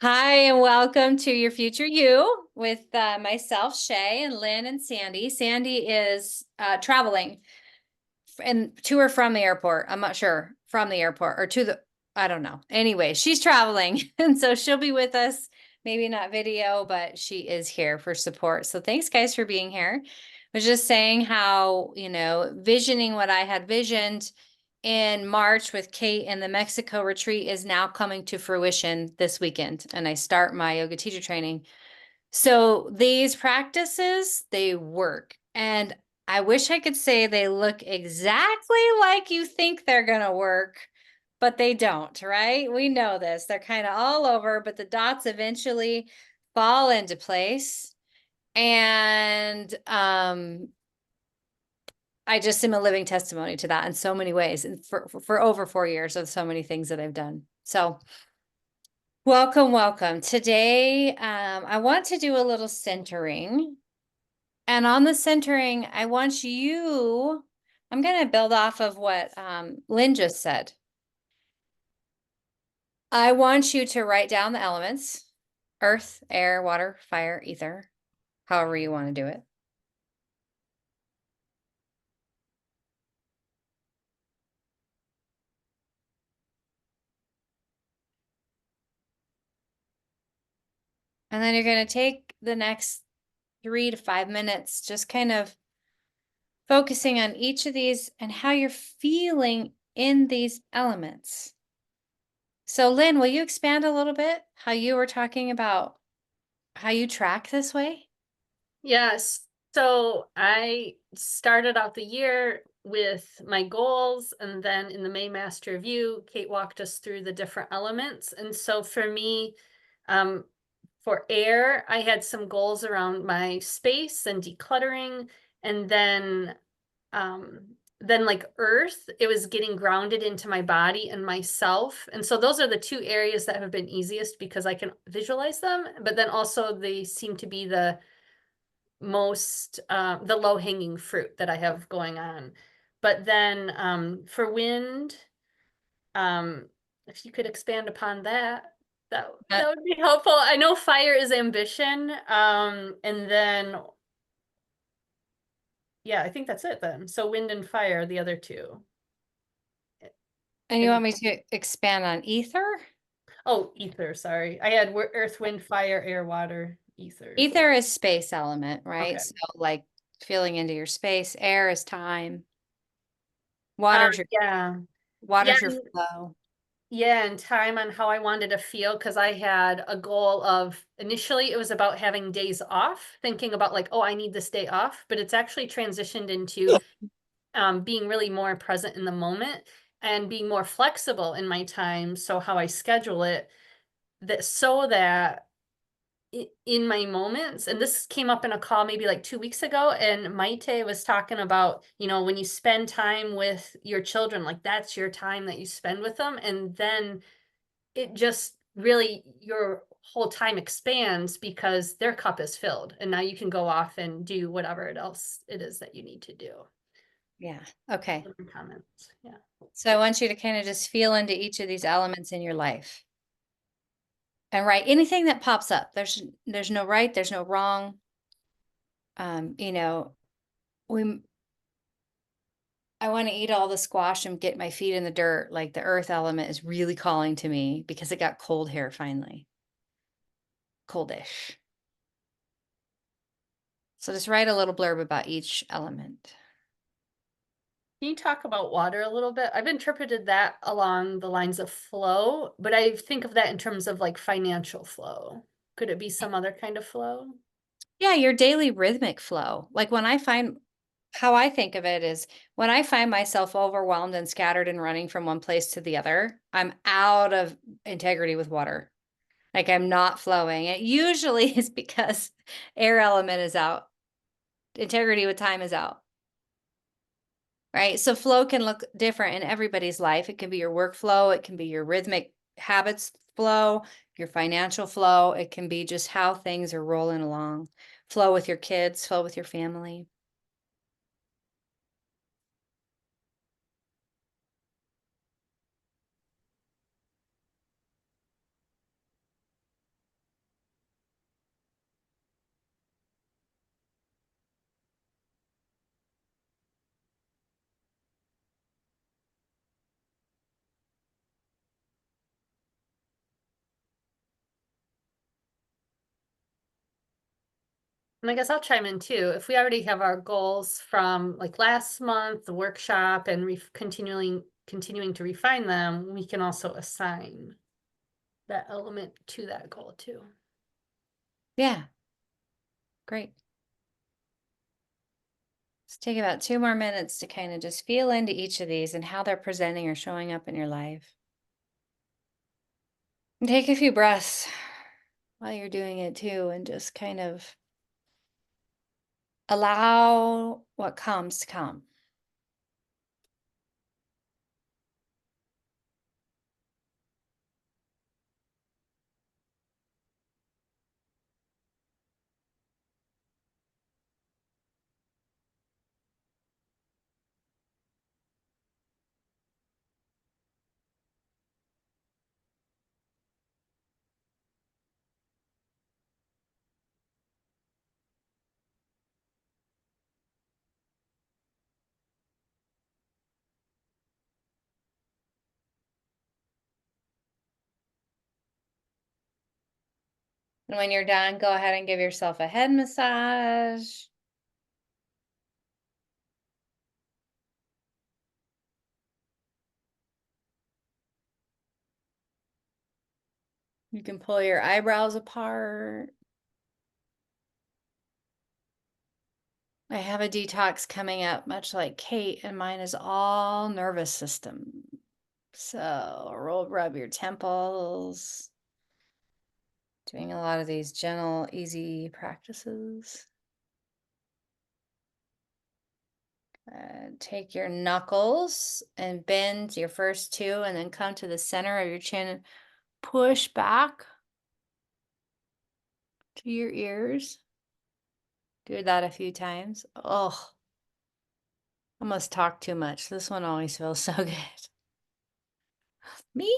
Hi, and welcome to Your Future You with myself, Shay, and Lynn and Sandy. Sandy is traveling and to or from the airport. I'm not sure, from the airport or I don't know. Anyway, she's traveling. And so she'll be with us, maybe not video, but she is here for support. So thanks, guys, for being here. I was just saying how, visioning what I had visioned in March with Kate and the Mexico retreat is now coming to fruition this weekend. And I start my yoga teacher training. So these practices, they work. And I wish I could say they look exactly like you think they're going to work, but they don't, right? We know this. They're kind of all over, but the dots eventually fall into place. And I just am a living testimony to that in so many ways, and for over 4 years of so many things that I've done. So welcome, welcome. Today, I want to do a little centering. And on the centering, I'm going to build off of what Lynn just said. I want you to write down the elements: earth, air, water, fire, ether, however you want to do it. And then you're going to take the next 3 to 5 minutes just kind of focusing on each of these and how you're feeling in these elements. So Lynn, will you expand a little bit how you were talking about how you track this way? Yes. So I started out the year with my goals, and then in the May Master Review, Kate walked us through the different elements. And so for me, um, for air, I had some goals around my space and decluttering, and then like earth, it was getting grounded into my body and myself. And so those are the two areas that have been easiest because I can visualize them, but then also they seem to be the low-hanging fruit that I have going on. But then for wind, if you could expand upon that, that would be helpful. I know fire is ambition. And then yeah, I think that's it then. So wind and fire, the other two. And you And want me to expand on ether? oh, ether, sorry. I had earth, wind, fire, air, water, ether. Ether is space element, right? Okay. So like feeling into your space. Air is time. Water's your Yeah. Yeah. water's your flow. Yeah, and time on how I wanted to feel because I had a goal of initially it was about having days off, thinking about like, oh, I need this day off, but it's actually transitioned into being really more present in the moment and being more flexible in my time. So how I schedule it that in my moments, and this came up in a call maybe like 2 weeks ago, and Maite was talking about, when you spend time with your children, like that's your time that you spend with them, and then it just really your whole time expands because their cup is filled and now you can go off and do whatever else it is that you need to do. Yeah. Okay. Comments. Yeah. So I want you to kind of just feel into each of these elements in your life and write anything that pops up. There's no right, there's no wrong. Um, you know, we I want to eat all the squash and get my feet in the dirt. Like the earth element is really calling to me because it got cold here finally. Coldish. So just write a little blurb about each element. Can you talk about water a little bit? I've interpreted that along the lines of flow, but I think of that in terms of like financial flow. Could it be some other kind of flow? Yeah, your daily rhythmic flow. Like how I think of it is when I find myself overwhelmed and scattered and running from one place to the other, I'm out of integrity with water. Like I'm not flowing. It usually is because air element is out. Integrity with time is out. Right? So flow can look different in everybody's life. It can be your workflow, it can be your rhythmic habits flow, your financial flow, it can be just how things are rolling along. Flow with your kids, flow with your family. And I guess I'll chime in too. If we already have our goals from like last month, the workshop, and continuing to refine them, we can also assign that element to that goal too. Yeah. Great. Let's take about 2 more minutes to kind of just feel into each of these and how they're presenting or showing up in your life. And take a few breaths while you're doing it too, and just kind of allow what comes to come. And when you're done, go ahead and give yourself a head massage. You can pull your eyebrows apart. I have a detox coming up, much like Kate, and mine is all nervous system. So rub your temples. Doing a lot of these gentle, easy practices. Take your knuckles and bend your first two, and then come to the center of your chin and push back to your ears. Do that a few times. Oh, I must talk too much. This one always feels so good. Me?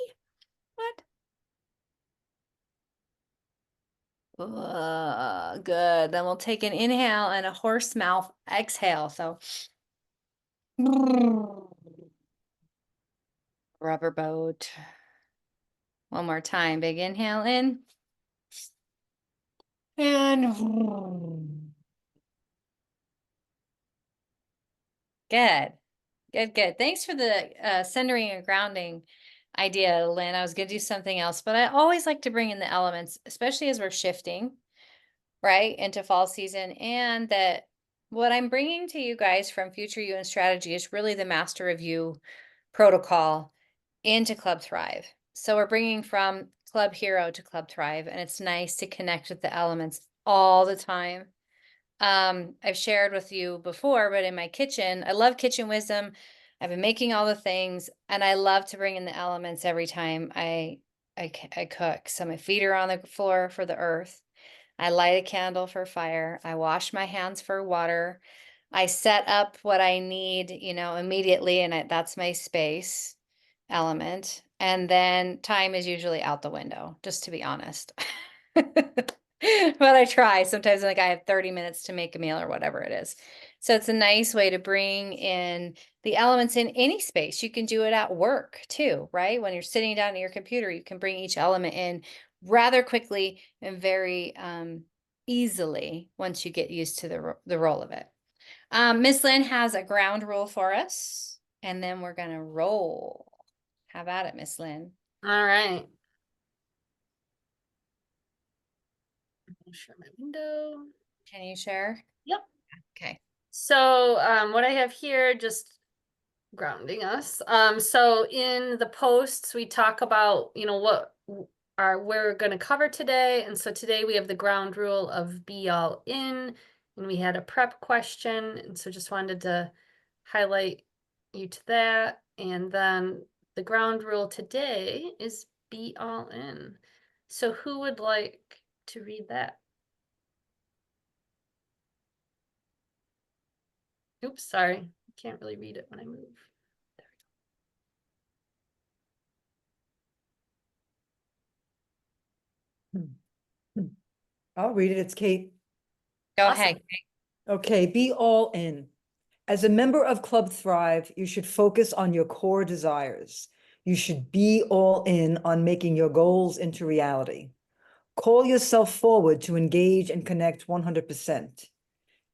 What? Good. Then we'll take an inhale and a horse mouth exhale. So rubber boat. One more time. Big inhale in. And good. Good. Thanks for the centering and grounding idea, Lynn. I was going to do something else, but I always like to bring in the elements, especially as we're shifting, right, into fall season. And that what I'm bringing to you guys from Future You and Strategy is really the Master of You protocol into Club Thrive. So we're bringing from Club Hero to Club Thrive, and it's nice to connect with the elements all the time. I've shared with you before, but in my kitchen, I love kitchen wisdom. I've been making all the things, and I love to bring in the elements every time I cook. So my feet are on the floor for the earth. I light a candle for fire. I wash my hands for water. I set up what I need, immediately, and that's my space element. And then time is usually out the window, just to be honest. But I try. Sometimes like I have 30 minutes to make a meal or whatever it is. So it's a nice way to bring in the elements in any space. You can do it at work too, right? When you're sitting down at your computer, you can bring each element in rather quickly and very easily once you get used to the role of it. Miss Lynn has a ground rule for us, and then we're going to roll. How about it, Miss Lynn? All right. I'll share my window. Can you share? Yep. Okay. So what I have here, just grounding us. So in the posts, we talk about, what we're going to cover today. And so today we have the ground rule of be all in, and we had a prep question. And so just wanted to highlight you to that. And then the ground rule today is be all in. So who would like to read that? Oops, sorry. I can't really read it when I move. I'll read it. It's Kate. Go Awesome. ahead. Okay, be all in. As a member of Club Thrive, you should focus on your core desires. You should be all in on making your goals into reality. Call yourself forward to engage and connect 100%.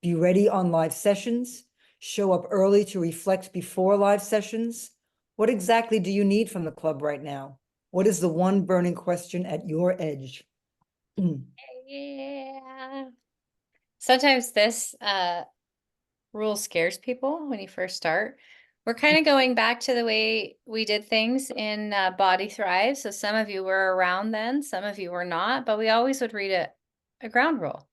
Be ready on live sessions. Show up early to reflect before live sessions. What exactly do you need from the club right now? What is the one burning question at your edge? Yeah. Sometimes this rule scares people when you first start. We're kind of going back to the way we did things in bodythrive. So some of you were around then, some of you were not, but we always would read a ground rule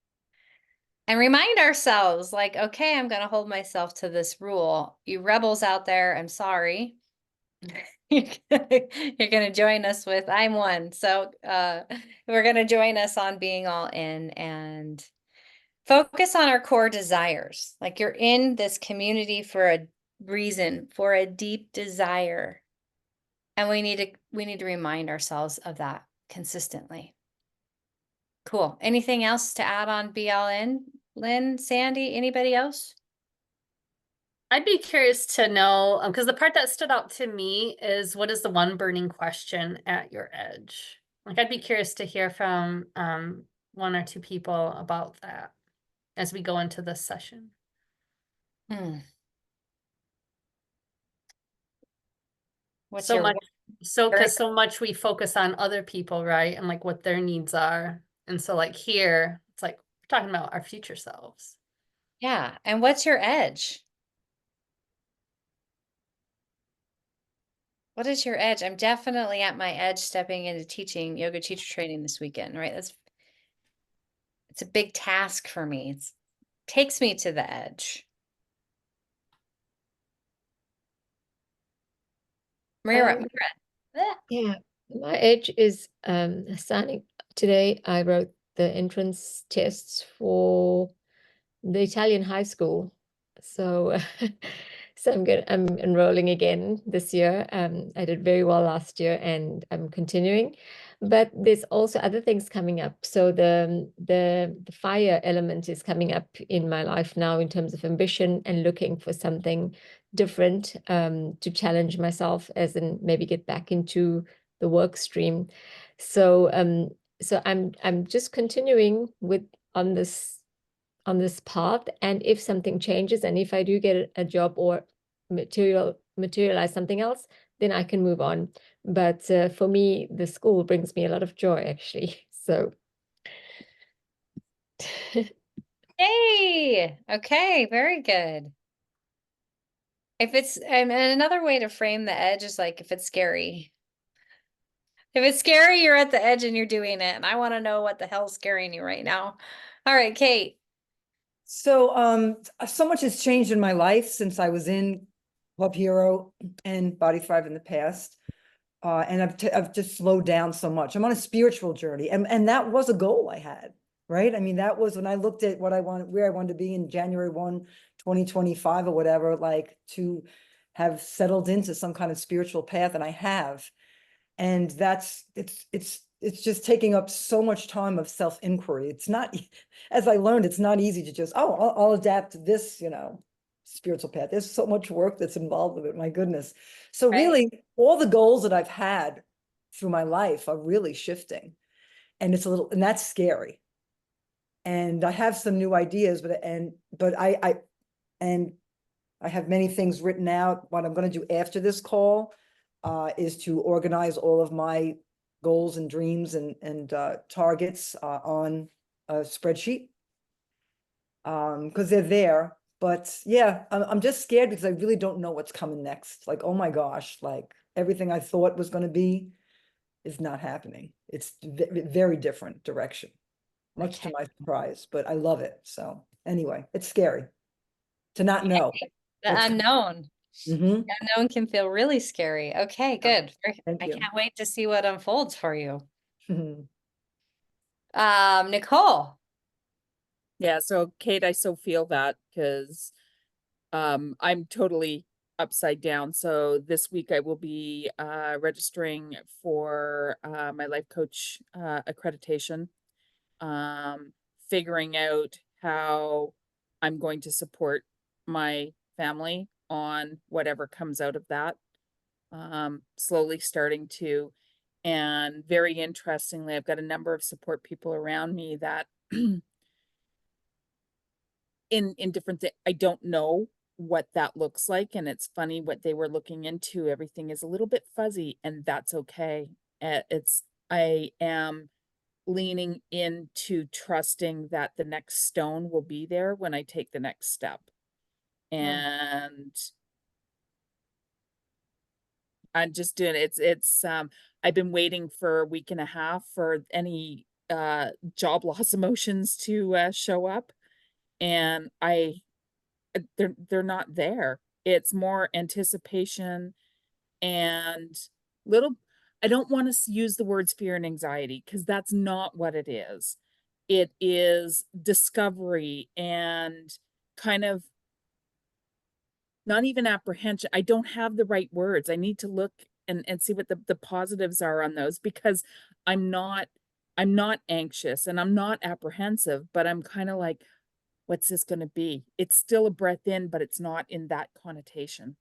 and remind ourselves like, okay, I'm going to hold myself to this rule. You rebels out there, I'm sorry. You're gonna join us with I'm one. So we're gonna join us on being all in and focus on our core desires. Like you're in this community for a reason, for a deep desire. And we need to remind ourselves of that consistently. Cool. Anything else to add on BLN? Lynn, Sandy, anybody else? I'd be curious to know, because the part that stood out to me is what is the one burning question at your edge? Like, I'd be curious to hear from one or two people about that as we go into this session. Hmm. What's So your much, so Very because so much we focus on other people, right? And like what their needs are. And so like here, it's like we're talking about our future selves. Yeah. And what's your edge? What is your edge? I'm definitely at my edge stepping into teaching yoga teacher training this weekend, right? It's a big task for me. It takes me to the edge. Mira, Yeah, my edge is starting today. I wrote the entrance tests for the Italian high school. So so I'm enrolling again this year. I did very well last year and I'm continuing. But there's also other things coming up. So the fire element is coming up in my life now in terms of ambition and looking for something different to challenge myself as in maybe get back into the work stream. So so I'm just continuing with on this path, and if something changes and if I do get a job or materialize something else, then I can move on. But for me, the school brings me a lot of joy actually. So hey, okay, very good. If it's, and another way to frame the edge is like if it's scary. If it's scary, you're at the edge and you're doing it. And I want to know what the hell's scaring you right now. All right, Kate. So so much has changed in my life since I was in Club Hero and bodythrive in the past. And I've just slowed down so much. I'm on a spiritual journey, and that was a goal I had, right? I mean, that was when I looked at what I wanted, where I wanted to be in January 1, 2025 or whatever, like to have settled into some kind of spiritual path, and I have. And that's it's just taking up so much time of self-inquiry. It's not, as I learned, it's not easy to just, oh, I'll adapt to this, spiritual path. There's so much work that's involved with it, my goodness. So Right. really, all the goals that I've had through my life are really shifting. And and that's scary. And I have some new ideas, but I have many things written out. What I'm going to do after this call is to organize all of my goals and dreams and targets on a spreadsheet because they're there. But yeah, I'm just scared because I really don't know what's coming next. Like, oh my gosh, like everything I thought was going to be is not happening. It's very different direction, much to my surprise, but I love it. So anyway, it's scary to not know. The unknown. Mm-hmm. The unknown can feel really scary. Okay, good. Thank I you. can't wait to see what unfolds for you. Nicole. Yeah, so Kate, I so feel that because I'm totally upside down. So this week I will be registering for my life coach accreditation, figuring out how I'm going to support my family on whatever comes out of that. Slowly starting to, And very interestingly, I've got a number of support people around me that in different I don't know what that looks like. And it's funny what they were looking into. Everything is a little bit fuzzy, and that's okay. I am leaning into trusting that the next stone will be there when I take the next step. And I'm just doing it's I've been waiting for a week and a half for any job loss emotions to show up, and they're not there. It's more anticipation and little, I don't want to use the words fear and anxiety, because that's not what it is. It is discovery and kind of not even apprehension. I don't have the right words. I need to look and see what the positives are on those, because I'm not anxious and I'm not apprehensive, but I'm kind of like, what's this going to be? It's still a breath in, but it's not in that connotation.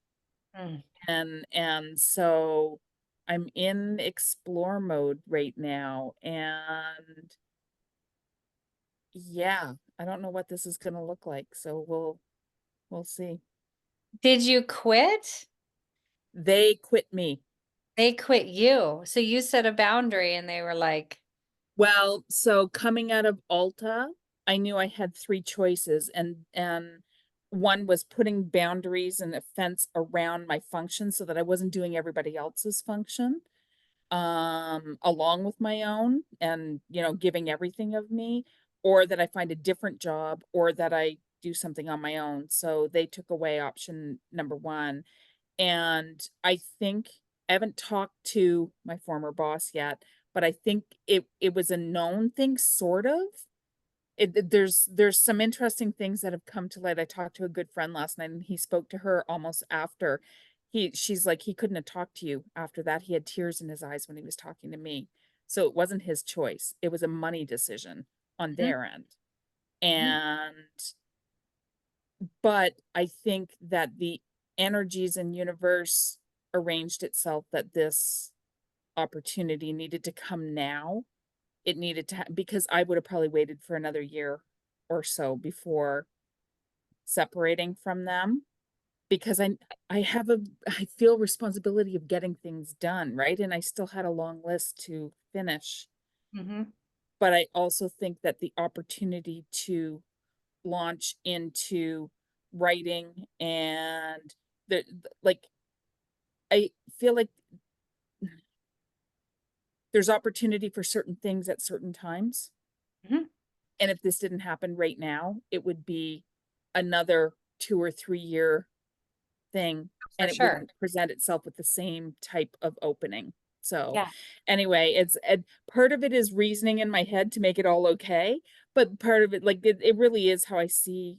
Mm. And so I'm in explore mode right now, and yeah, I don't know what this is going to look like. So we'll see. Did you quit? They quit me. They quit you. So you set a boundary and they were like, Well, so coming out of Alta, I knew I had three choices, and one was putting boundaries and a fence around my function so that I wasn't doing everybody else's function along with my own, and giving everything of me, or that I find a different job, or that I do something on my own. So they took away option number one. And I think I haven't talked to my former boss yet, but I think it was a known thing, sort of. There's some interesting things that have come to light. I talked to a good friend last night, and he spoke to her almost after. She's like, he couldn't have talked to you after that. He had tears in his eyes when he was talking to me. So it wasn't his choice. It was a money decision on their end. But I think that the energies and universe arranged itself that this opportunity needed to come now. It needed to, because I would have probably waited for another year or so before separating from them, because I feel responsibility of getting things done, right? And I still had a long list to finish. But I also think that the opportunity to launch into writing and like, I feel like there's opportunity for certain things at certain times. And if this didn't happen right now, it would be another 2 or 3 year thing, and it wouldn't present itself with the same type of opening. So anyway, it's part of it is reasoning in my head to make it all okay, but part of it, like, it really is how I see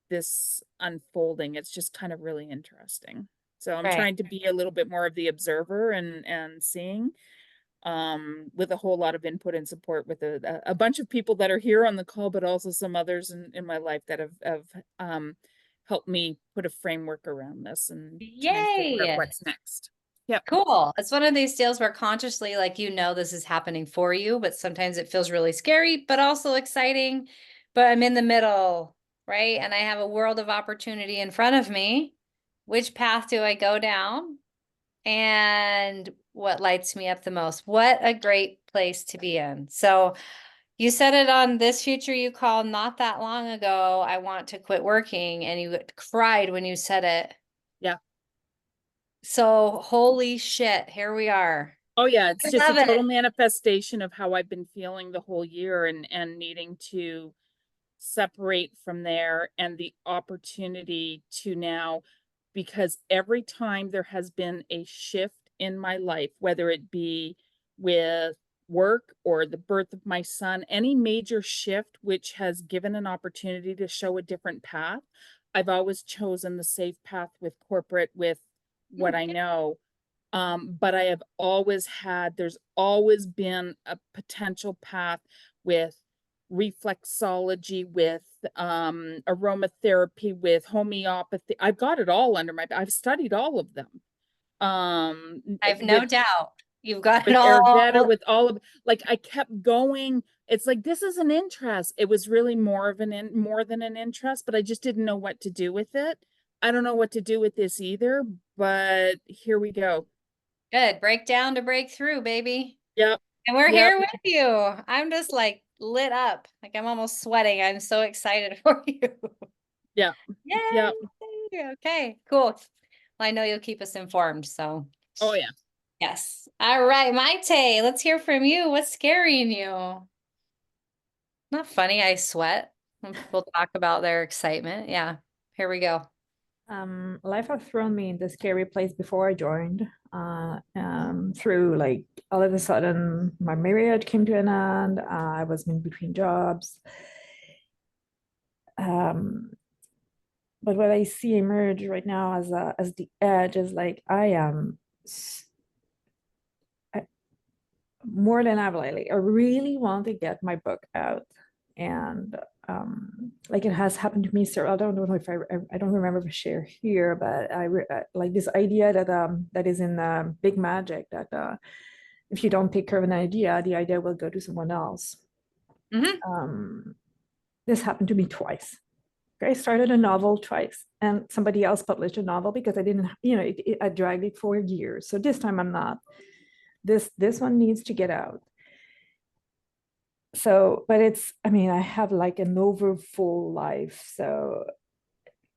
this unfolding. It's just kind of really interesting. So I'm trying to be a little bit more of the observer and seeing, with a whole lot of input and support with a bunch of people that are here on the call, but also some others in my life that have helped me put a framework around this and try and figure out what's next. Yep. Cool. It's one of these deals where consciously, like, this is happening for you, but sometimes it feels really scary, but also exciting. But I'm in the middle, right? And I have a world of opportunity in front of me. Which path do I go down? And what lights me up the most? What a great place to be in. So you said it on This Future You Call not that long ago, I want to quit working, and you cried when you said it. Yeah. So holy shit, here we are. Oh yeah, it's I just a love total it. manifestation of how I've been feeling the whole year, and needing to separate from there, and the opportunity to now, because every time there has been a shift in my life, whether it be with work or the birth of my son, any major shift which has given an opportunity to show a different path, I've always chosen the safe path with corporate, with what I know. But I have always there's always been a potential path with reflexology, with aromatherapy, with homeopathy. I've got it all under I've studied all of them. I've no doubt. You've got with it all. Ayurveda, with all of, like, I kept going. It's like, this is an interest. It was really more than an interest, but I just didn't know what to do with it. I don't know what to do with this either, but here we go. Good. Break down to break through, baby. Yep. And we're Yep. here with you. I'm just like lit up. Like I'm almost sweating. I'm so excited for you. Yeah. Yay. Yeah. Okay, cool. Well, I know you'll keep us informed, so. Oh yeah. Yes. All right, Maite, let's hear from you. What's scaring you? Not funny, I sweat when people talk about their excitement. Yeah, here we go. Life has thrown me in the scary place before I joined. Through like all of a sudden, my marriage came to an end. I was in between jobs. But what I see emerge right now as the edge is like I am more than ever lately. I really want to get my book out, and like it has happened to me. So I don't know if I don't remember if I share here, but I like this idea that that is in Big Magic, that if you don't take care of an idea, the idea will go to someone else. This happened to me twice. I started a novel twice, and somebody else published a novel because I didn't, I dragged it for years. So this time I'm not. This one needs to get out. So, but I have like an overfull life. So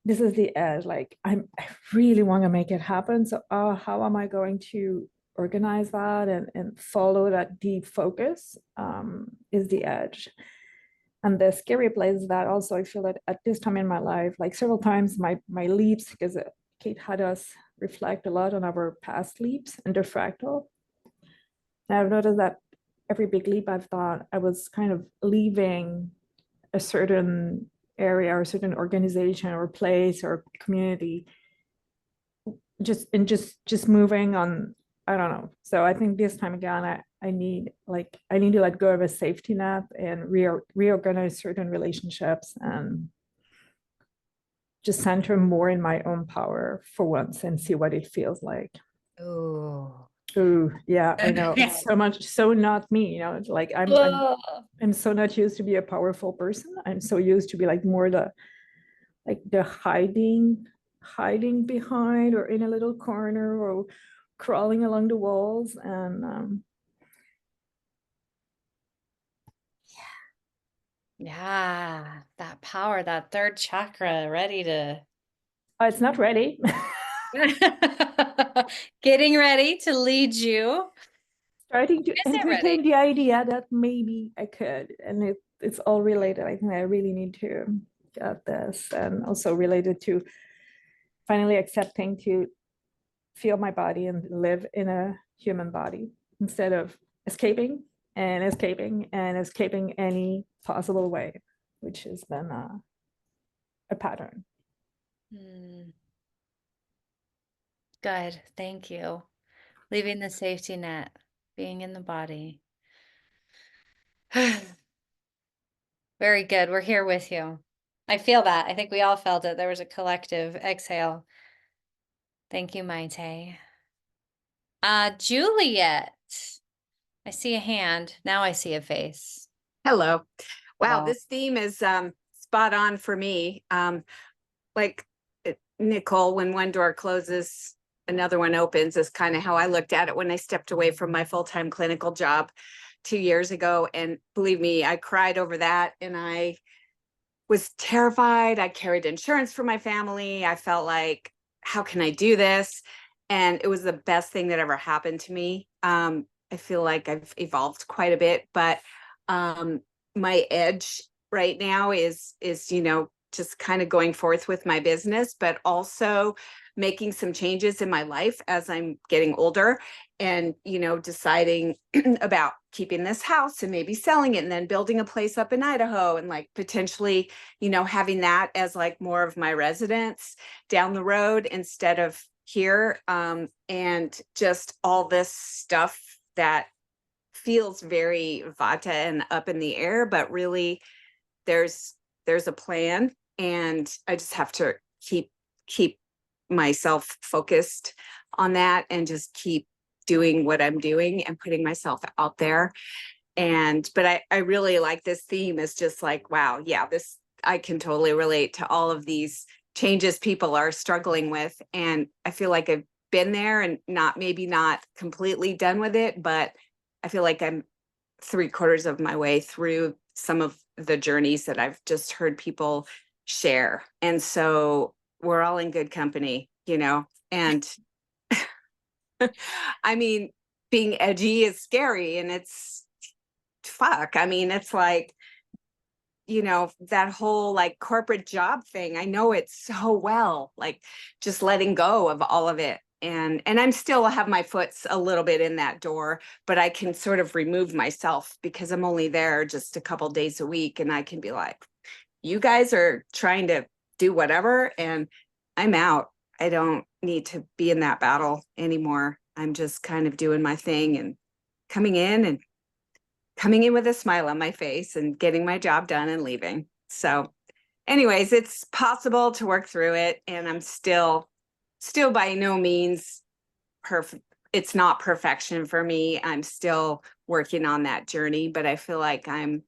this is the edge. Like I really want to make it happen. So how am I going to organize that and follow that deep focus is the edge. And the scary place is that also I feel that at this time in my life, like several times my leaps, because Kate had us reflect a lot on our past leaps and they're fractal. And I've noticed that every big leap I've thought, I was kind of leaving a certain area or a certain organization or place or community, just moving on. I don't know. So I think this time again, I need to let go of a safety net and reorganize certain relationships and just center more in my own power for once and see what it feels like. Oh. Ooh, yeah, I know. It's so not me, it's like I'm so not used to be a powerful person. I'm so used to be like more the hiding behind or in a little corner or crawling along the walls. And yeah, that power, that third chakra ready to. it's not ready. Getting ready to lead you. Starting to Is it entertain ready? the idea that maybe I could, and it's all related. I think I really need to get this, and also related to finally accepting to feel my body and live in a human body instead of escaping any possible way, which has been a pattern. Good, thank you. Leaving the safety net, being in the body. Very good. We're here with you. I feel that. I think we all felt it. There was a collective exhale. Thank you, Maite. Juliet. I see a hand. Now I see a face. Hello. Wow, Wow. this theme is spot on for me. Like Nicole, when one door closes, another one opens is kind of how I looked at it when I stepped away from my full-time clinical job 2 years ago. And believe me, I cried over that and I was terrified. I carried insurance for my family. I felt like, how can I do this? And it was the best thing that ever happened to me. I feel like I've evolved quite a bit, but my edge right now is just kind of going forth with my business, but also making some changes in my life as I'm getting older and, deciding about keeping this house and maybe selling it and then building a place up in Idaho and like potentially, having that as like more of my residence down the road instead of here. And just all this stuff that feels very vata and up in the air, but really there's a plan and I just have to keep myself focused on that and just keep doing what I'm doing and putting myself out there. But I really like this theme. Is just like, wow, yeah, I can totally relate to all of these changes people are struggling with. And I feel like I've been there and maybe not completely done with it, but I feel like I'm 3/4 of my way through some of the journeys that I've just heard people share. And so we're all in good company, and I mean, being edgy is scary, and it's it's like, that whole like corporate job thing. I know it so well, like just letting go of all of it. And I'm still have my foot's a little bit in that door, but I can sort of remove myself because I'm only there just a couple days a week. And I can be like, you guys are trying to do whatever, and I'm out. I don't need to be in that battle anymore. I'm just kind of doing my thing and coming in with a smile on my face and getting my job done and leaving. So anyways, it's possible to work through it. And I'm still by no means perfect. It's not perfection for me. I'm still working on that journey, but I feel like I'm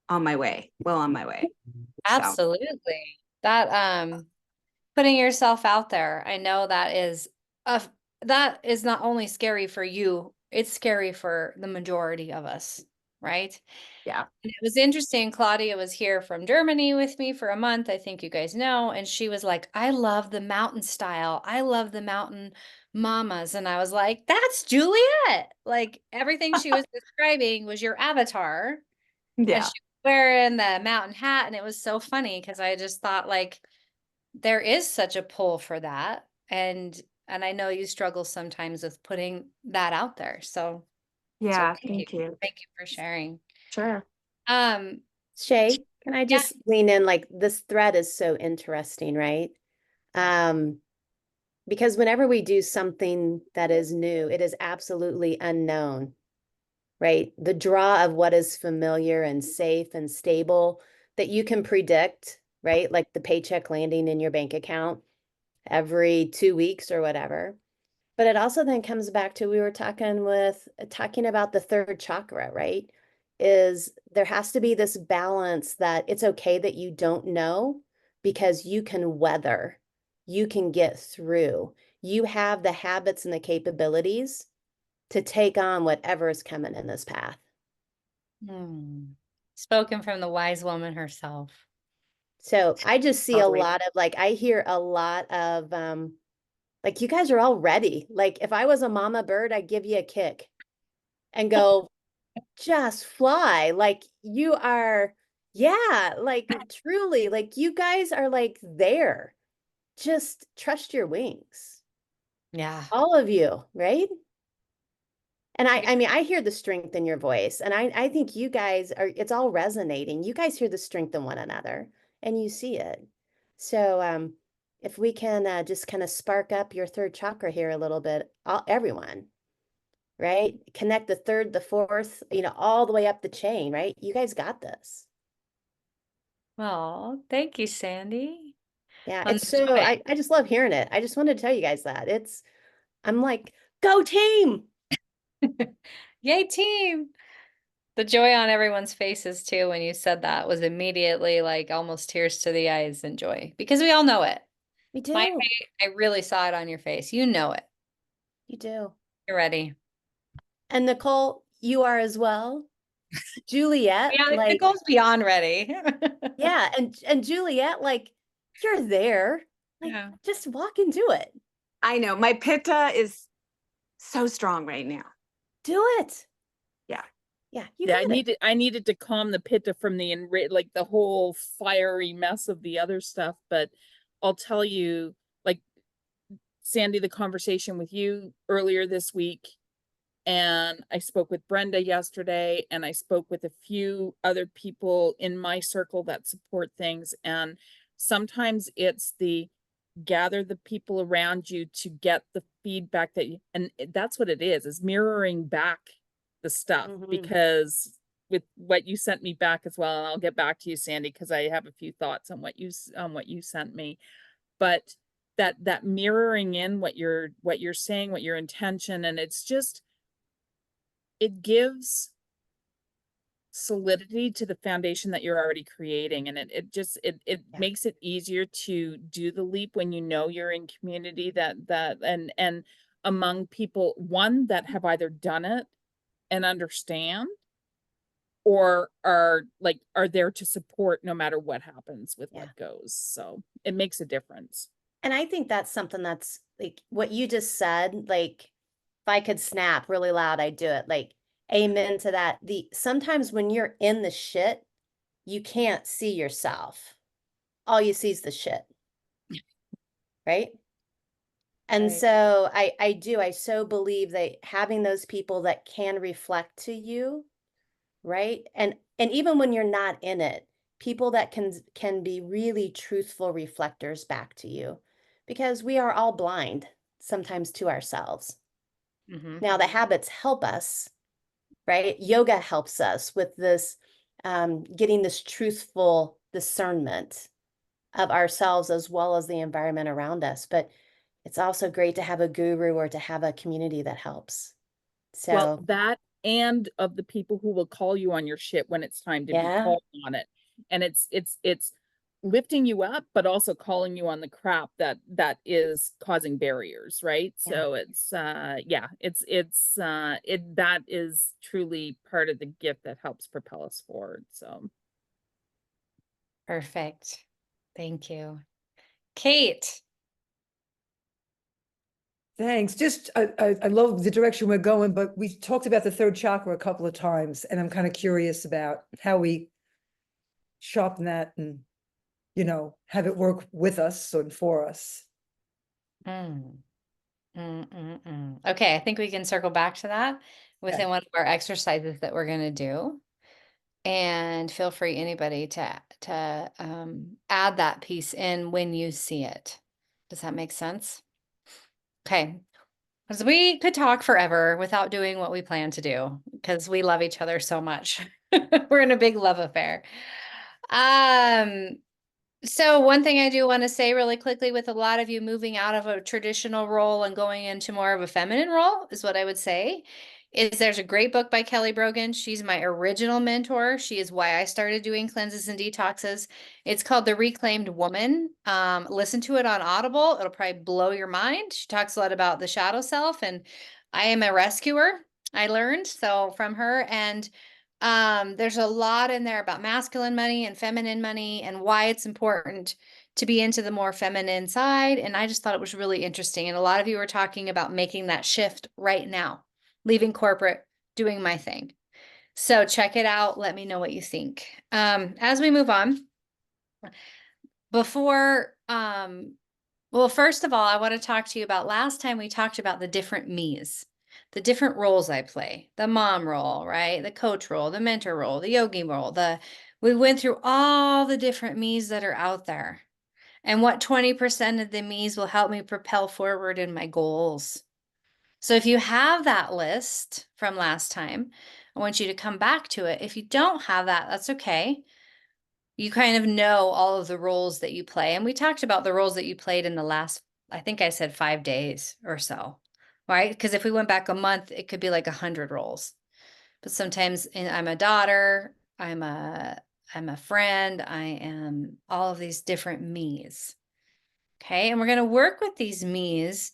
on my way. Well, on my way. Absolutely. That putting yourself out there. I know that is not only scary for you, it's scary for the majority of us, right? Yeah. And it was interesting. Claudia was here from Germany with me for a month. I think you guys know. And she was like, I love the mountain style. I love the mountain mamas. And I was like, that's Juliet. Like everything she was describing was your avatar. And Yeah. she was wearing the mountain hat. And it was so funny because I just thought like there is such a pull for that. And I know you struggle sometimes with putting that out there. So Yeah. okay. Thank you. Thank you for sharing. Sure. Shay, can I just lean in? Like this thread is so interesting, right? Because whenever we do something that is new, it is absolutely unknown, right? The draw of what is familiar and safe and stable that you can predict, right? Like the paycheck landing in your bank account every 2 weeks or whatever. But it also then comes back to, we were talking about the third chakra, right? Is there has to be this balance that it's okay that you don't know because you can weather, you can get through, you have the habits and the capabilities to take on whatever is coming in this path. Spoken from the wise woman herself. So I just see a lot of I hear a lot of like you guys are all ready. Like if I was a mama bird, I'd give you a kick and go, just fly. Like you are, yeah, like truly, like you guys are like there. Just trust your wings. Yeah. All of you, right? And I mean, I hear the strength in your voice, and I think you guys are, it's all resonating. You guys hear the strength in one another and you see it. So if we can just kind of spark up your third chakra here a little bit, everyone, right? Connect the third, the fourth, all the way up the chain, right? You guys got this. Well, thank you, Sandy. Yeah, it's so, I just love hearing it. I just wanted to tell you guys that. I'm like, go team! Yay, team. The joy on everyone's faces too when you said that was immediately like almost tears to the eyes and joy because we all know it. We do. I really saw it on your face. You know it. You do. You're ready. And Nicole, you are as well. Juliet, yeah, Nicole's beyond ready. Yeah, and Juliet, like you're there. Like just walk into it. I know my pitta is so strong right now. Do it. Yeah. Yeah, I needed to calm the pitta from the the whole fiery mess of the other stuff. But I'll tell you, like Sandy, the conversation with you earlier this week, and I spoke with Brenda yesterday, and I spoke with a few other people in my circle that support things. And sometimes it's gather the people around you to get the feedback and that's what it is mirroring back the stuff. Because with what you sent me back as well, and I'll get back to you, Sandy, because I have a few thoughts on what you sent me. But that mirroring in what you're saying, what your intention, and it's just, it gives solidity to the foundation that you're already creating, and it makes it easier to do the leap when you know you're in community that and among people, one, that have either done it and understand, or are there to support no matter what happens with Yeah. what goes. So it makes a difference. And I think that's something that's like what you just said, like if I could snap really loud, I'd do it. Like amen to that. Sometimes when you're in the shit, you can't see yourself. All you see is the shit. Right? And Right. so I so believe that having those people that can reflect to you, right? And even when you're not in it, people that can be really truthful reflectors back to you, because we are all blind sometimes to ourselves. Mhm. Now the habits help us, right? Yoga helps us with this, getting this truthful discernment of ourselves as well as the environment around us. But it's also great to have a guru or to have a community that helps. Well, So that, and of the people who will call you on your shit when it's time to be yeah, called on it. And it's lifting you up, but also calling you on the crap that is causing barriers, right? Yeah. So it's that is truly part of the gift that helps propel us forward. So Perfect. Thank you. Kate. Thanks. Just, I love the direction we're going, but we talked about the third chakra a couple of times, and I'm kind of curious about how we sharpen that and, have it work with us and for us. Okay, I think we can circle back to that within one of our exercises that we're going to do. And feel free, anybody, to add that piece in when you see it. Does that make sense? Okay. Because we could talk forever without doing what we plan to do, because we love each other so much. We're in a big love affair. So one thing I do want to say really quickly, with a lot of you moving out of a traditional role and going into more of a feminine role, is what I would say, is there's a great book by Kelly Brogan. She's my original mentor. She is why I started doing cleanses and detoxes. It's called The Reclaimed Woman. Listen to it on Audible. It'll probably blow your mind. She talks a lot about the shadow self, and I am a rescuer, I learned so from her. And there's a lot in there about masculine money and feminine money and why it's important to be into the more feminine side. And I just thought it was really interesting. And a lot of you were talking about making that shift right now, leaving corporate, doing my thing. So check it out. Let me know what you think. As we move on, well, first of all, I want to talk to you about last time we talked about the different me's, the different roles I play, the mom role, right? The coach role, the mentor role, the yogi role, we went through all the different me's that are out there, and what 20% of the me's will help me propel forward in my goals. So if you have that list from last time, I want you to come back to it. If you don't have that, that's okay. You kind of know all of the roles that you play. And we talked about the roles that you played in the last, I think I said 5 days or so, right? Because if we went back a month, it could be like 100 roles. But sometimes I'm a daughter, I'm a friend, I am all of these different me's. Okay. And we're going to work with these me's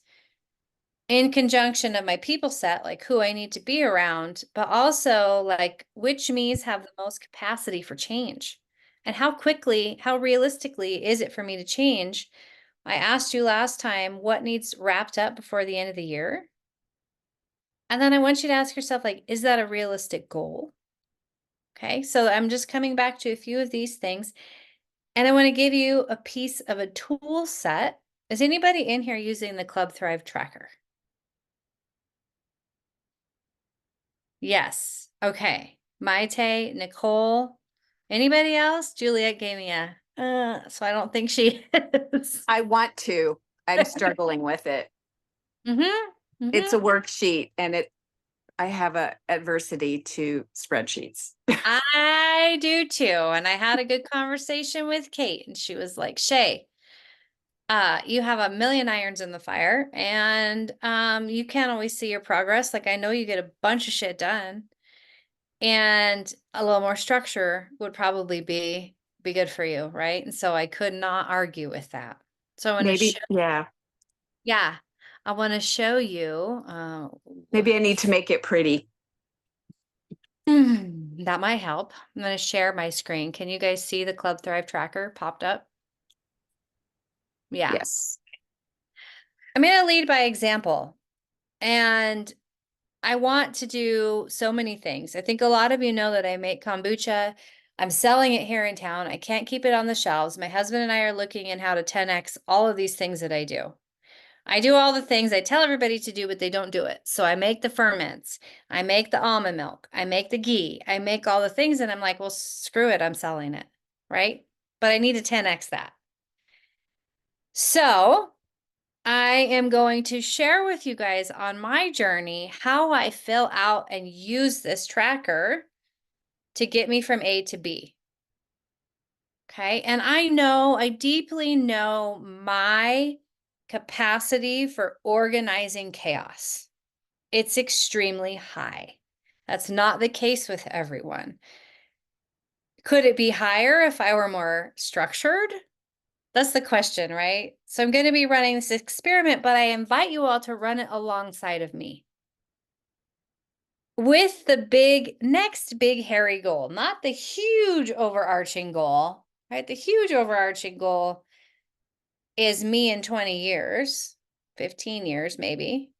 in conjunction of my people set, like who I need to be around, but also like which me's have the most capacity for change. And how quickly, how realistically is it for me to change? I asked you last time what needs wrapped up before the end of the year. And then I want you to ask yourself, like, is that a realistic goal? Okay, so I'm just coming back to a few of these things. And I want to give you a piece of a tool set. Is anybody in here using the Club Thrive tracker? Yes. Okay. Maite, Nicole, anybody else? Juliet gave me a, so I don't think she is. I want to. I'm struggling with it. It's a worksheet and I have a adversity to spreadsheets. I do too. And I had a good conversation with Kate, and she was like, Shay, you have a million irons in the fire, and you can't always see your progress. Like, I know you get a bunch of shit done, and a little more structure would probably be good for you, right? And so I could not argue with that. So I want to Maybe, yeah, yeah, I want to show you maybe I need to make it pretty. that might help. I'm going to share my screen. Can you guys see the Club Thrive tracker popped up? Yeah. Yes. I'm going to lead by example. And I want to do so many things. I think a lot of you know that I make kombucha. I'm selling it here in town. I can't keep it on the shelves. My husband and I are looking at how to 10x all of these things that I do. I do all the things I tell everybody to do, but they don't do it. So I make the ferments. I make the almond milk. I make the ghee. I make all the things. And I'm like, well, screw it. I'm selling it. Right. But I need to 10x that. So I am going to share with you guys on my journey how I fill out and use this tracker to get me from A to B. Okay. And I deeply know my capacity for organizing chaos. It's extremely high. That's not the case with everyone. Could it be higher if I were more structured? That's the question, right? So I'm going to be running this experiment, but I invite you all to run it alongside of me with the next big hairy goal, not the huge overarching goal, right? The huge overarching goal is me in 20 years, 15 years, maybe,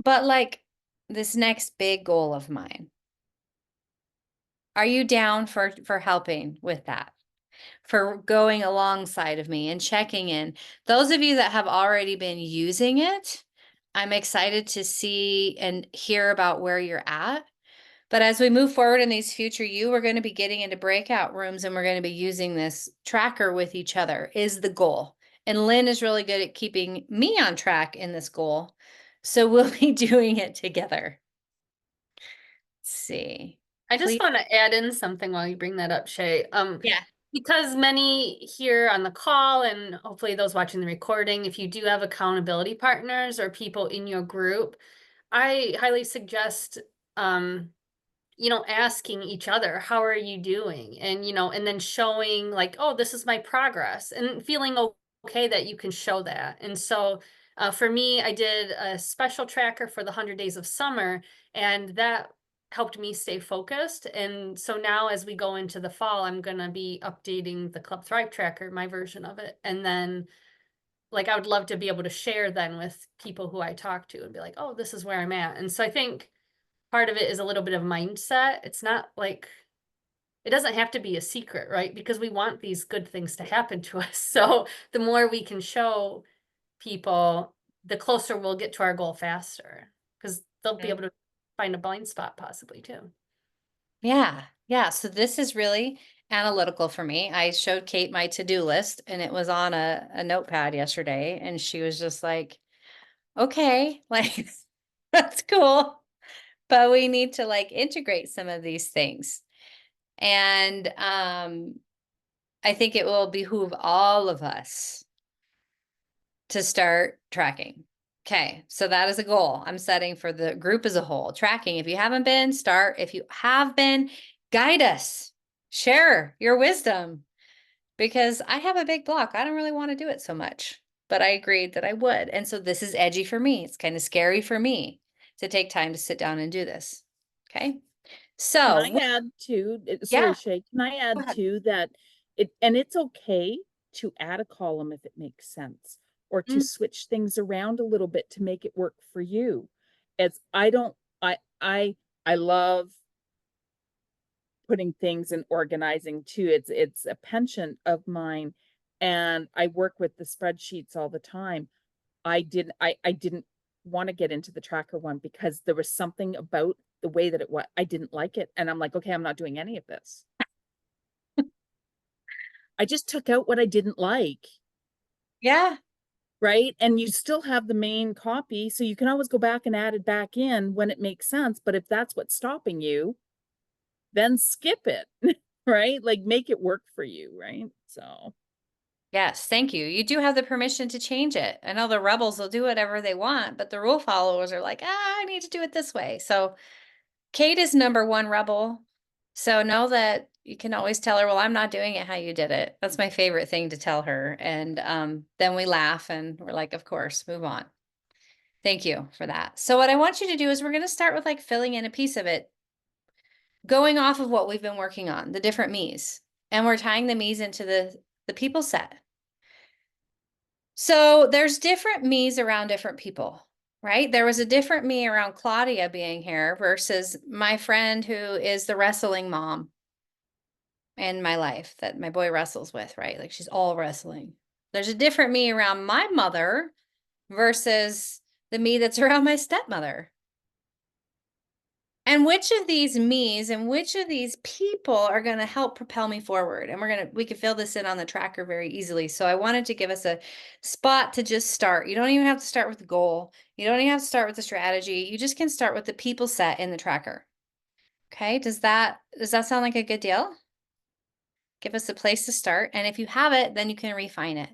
but like this next big goal of mine. Are you down for helping with that? For going alongside of me and checking in. Those of you that have already been using it, I'm excited to see and hear about where you're at. But as we move forward in these future we're going to be getting into breakout rooms and we're going to be using this tracker with each other is the goal. And Lynn is really good at keeping me on track in this goal. So we'll be doing it together. Let's see. I just Please. want to add in something while you bring that up, Shay. Yeah. Because many here on the call and hopefully those watching the recording, if you do have accountability partners or people in your group, I highly suggest, asking each other, how are you doing? And, and then showing like, oh, this is my progress and feeling okay that you can show that. And so for me, I did a special tracker for the 100 Days of Summer, and that helped me stay focused. And so now as we go into the fall, I'm going to be updating the Club Thrive tracker, my version of it. And then like, I would love to be able to share then with people who I talk to and be like, oh, this is where I'm at. And so I think part of it is a little bit of mindset. It's not like, it doesn't have to be a secret, right? Because we want these good things to happen to us. So the more we can show people, the closer we'll get to our goal faster, because they'll be able to find a blind spot possibly too. Yeah. Yeah. So this is really analytical for me. I showed Kate my to-do list and it was on a notepad yesterday. And she was just like, okay, like that's cool. But we need to like integrate some of these things. And I think it will behoove all of us to start tracking. Okay, so that is a goal I'm setting for the group as a whole. Tracking. If you haven't been, start. If you have been, guide us. Share your wisdom. Because I have a big block. I don't really want to do it so much. But I agreed that I would. And so this is edgy for me. It's kind of scary for me to take time to sit down and do this. Okay. So Can I add to, yeah. sorry, Shay, can I add ahead. to that and it's okay to add a column if it makes sense, or to switch things around a little bit to make it work for you. As I love putting things and organizing too. It's a penchant of mine, and I work with the spreadsheets all the time. I didn't want to get into the tracker one because there was something about the way that it was. I didn't like it. And I'm like, okay, I'm not doing any of this. I just took out what I didn't like. Yeah. Right. And you still have the main copy. So you can always go back and add it back in when it makes sense. But if that's what's stopping you, then skip it. Right. Like make it work for you. Right. So. Yes, thank you. You do have the permission to change it. I know the rebels will do whatever they want, but the rule followers are like, I need to do it this way. So Kate is #1 rebel. So know that you can always tell her, well, I'm not doing it how you did it. That's my favorite thing to tell her. And then we laugh and we're like, of course, move on. Thank you for that. So what I want you to do is we're going to start with like filling in a piece of it, going off of what we've been working on, the different me's, and we're tying the me's into the people set. So there's different me's around different people, right? There was a different me around Claudia being here versus my friend who is the wrestling mom in my life that my boy wrestles with, right? Like she's all wrestling. There's a different me around my mother versus the me that's around my stepmother. And which of these me's and which of these people are going to help propel me forward? And we can fill this in on the tracker very easily. So I wanted to give us a spot to just start. You don't even have to start with the goal. You don't even have to start with the strategy. You just can start with the people set in the tracker. Okay. Does that sound like a good deal? Give us a place to start. And if you have it, then you can refine it.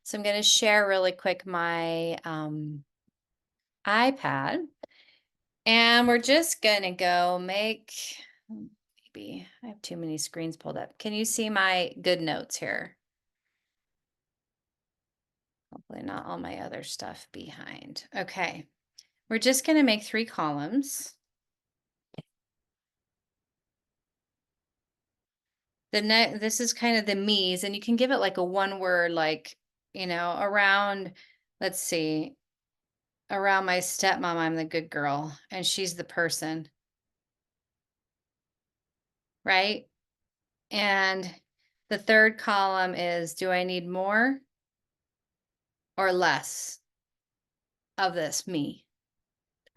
So I'm going to share really quick my iPad. And we're just going to go maybe I have too many screens pulled up. Can you see my good notes here? Hopefully not all my other stuff behind. Okay. We're just going to make 3 columns. This is kind of the me's, and you can give it like a 1 word, like, around, let's see, around my stepmom, I'm the good girl and she's the person. Right? And the 3rd column is, do I need more or less of this me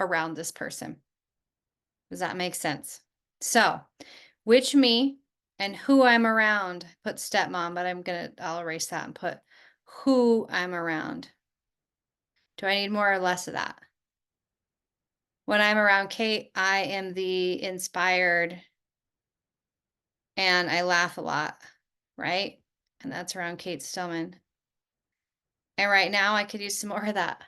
around this person? Does that make sense? So, which me and who I'm around, put stepmom, but I'll erase that and put who I'm around. Do I need more or less of that? When I'm around Kate, I am the inspired and I laugh a lot, right? And that's around Kate Stillman. And right now I could use some more of that.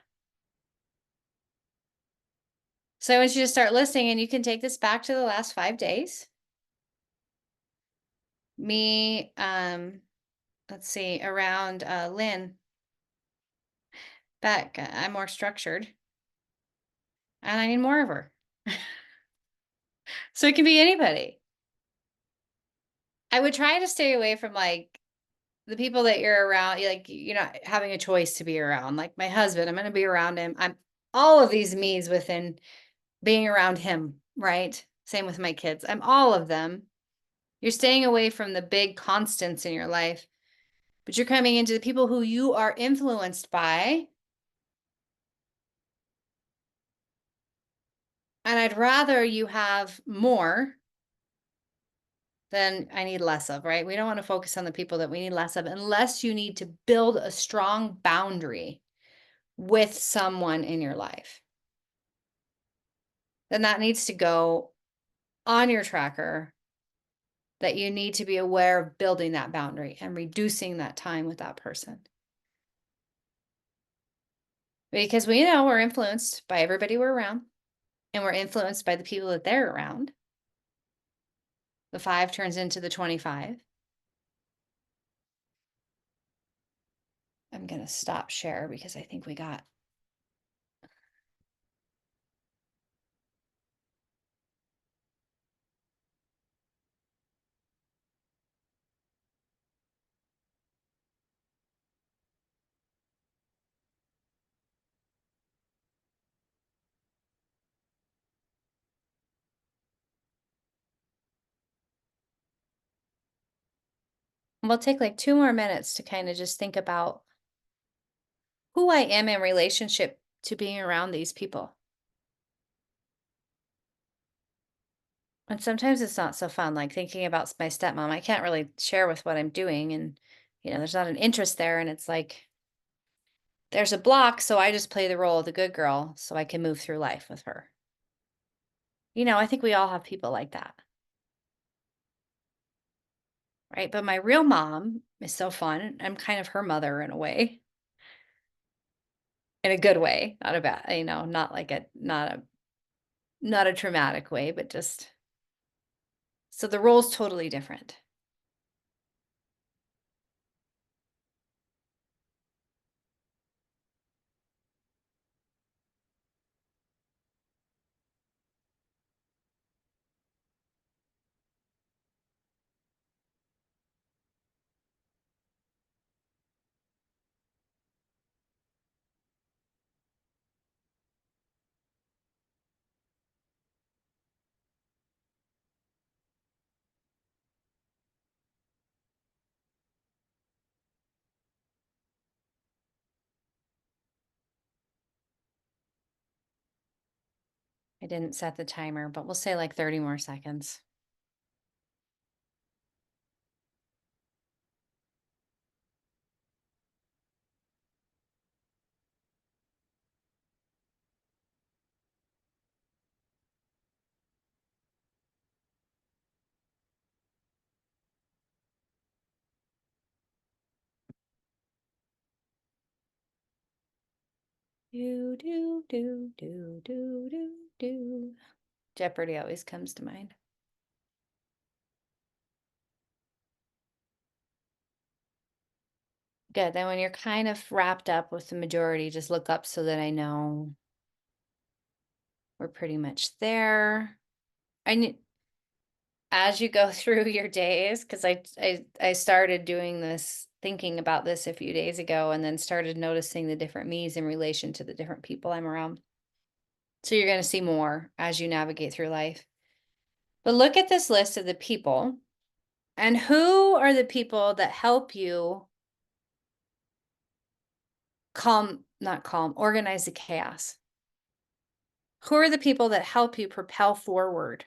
So I want you to start listening, and you can take this back to the last 5 days. Me, let's see, around Lynn. Beck, I'm more structured. And I need more of her. So it can be anybody. I would try to stay away from like the people that you're around, like you're not having a choice to be around. Like my husband, I'm going to be around him. I'm all of these me's within being around him, right? Same with my kids. I'm all of them. You're staying away from the big constants in your life, but you're coming into the people who you are influenced by. And I'd rather you have more than I need less of, right? We don't want to focus on the people that we need less of unless you need to build a strong boundary with someone in your life. Then that needs to go on your tracker, that you need to be aware of building that boundary and reducing that time with that person. Because we know we're influenced by everybody we're around, and we're influenced by the people that they're around. The 5 turns into the 25. I'm going to stop share because I think we got. We'll take like 2 more minutes to kind of just think about who I am in relationship to being around these people. And sometimes it's not so fun, like thinking about my stepmom. I can't really share with what I'm doing, and there's not an interest there, and it's like there's a block, so I just play the role of the good girl so I can move through life with her. I think we all have people like that. right? But my real mom is so fun. I'm kind of her mother in a way, in a good way, not a bad, not like not a traumatic way, but just, so the role's totally different. I didn't set the timer, but we'll say like 30 more seconds. Do, do, do, do, do, do, do. Jeopardy always comes to mind. Good. Then when you're kind of wrapped up with the majority, just look up so that I know we're pretty much there. As you go through your days, because I started doing this, thinking about this a few days ago, and then started noticing the different me's in relation to the different people I'm around. So you're going to see more as you navigate through life. But look at this list of the people, and who are the people that help you organize the chaos? Who are the people that help you propel forward?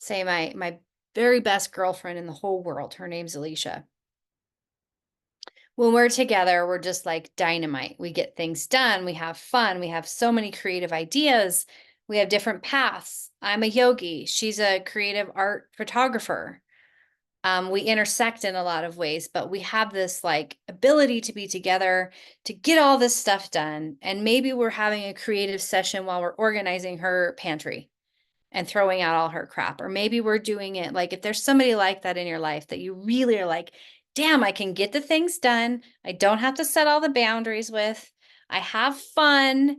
Say my very best girlfriend in the whole world, her name's Alicia. When we're together, we're just like dynamite. We get things done. We have fun. We have so many creative ideas. We have different paths. I'm a yogi. She's a creative art photographer. We intersect in a lot of ways, but we have this like ability to be together to get all this stuff done. And maybe we're having a creative session while we're organizing her pantry and throwing out all her crap. Or maybe we're doing it like, if there's somebody like that in your life that you really are like, damn, I can get the things done. I don't have to set all the boundaries with. I have fun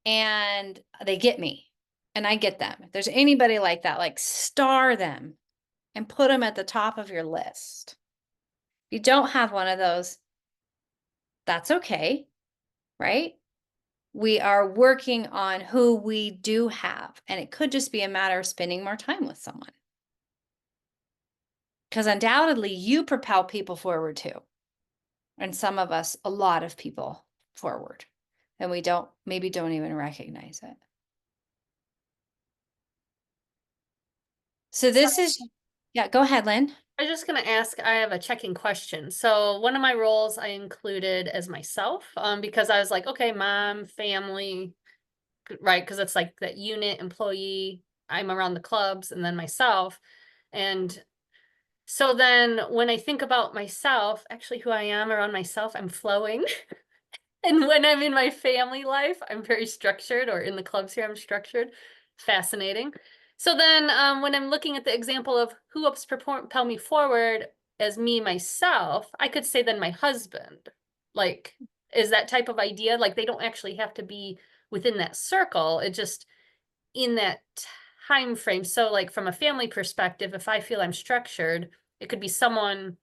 and they get me and I get them. If there's anybody like that, like star them and put them at the top of your list. If you don't have one of those, that's okay, right? We are working on who we do have, and it could just be a matter of spending more time with someone. Because undoubtedly you propel people forward too. And some of us, a lot of people forward, and we maybe don't even recognize it. So this is, yeah, go ahead, Lynn. I was just going to ask, I have a checking question. So one of my roles I included as myself, because I was like, okay, mom, family, right? Because it's like that unit, employee, I'm around the clubs, and then myself. And so then when I think about myself, actually who I am around myself, I'm flowing. And when I'm in my family life, I'm very structured, or in the clubs here, I'm structured. Fascinating. So then when I'm looking at the example of who helps propel me forward as me, myself, I could say then my husband, like, is that type of idea? Like they don't actually have to be within that circle. It just in that time frame. So like from a family perspective, if I feel I'm structured, it could be someone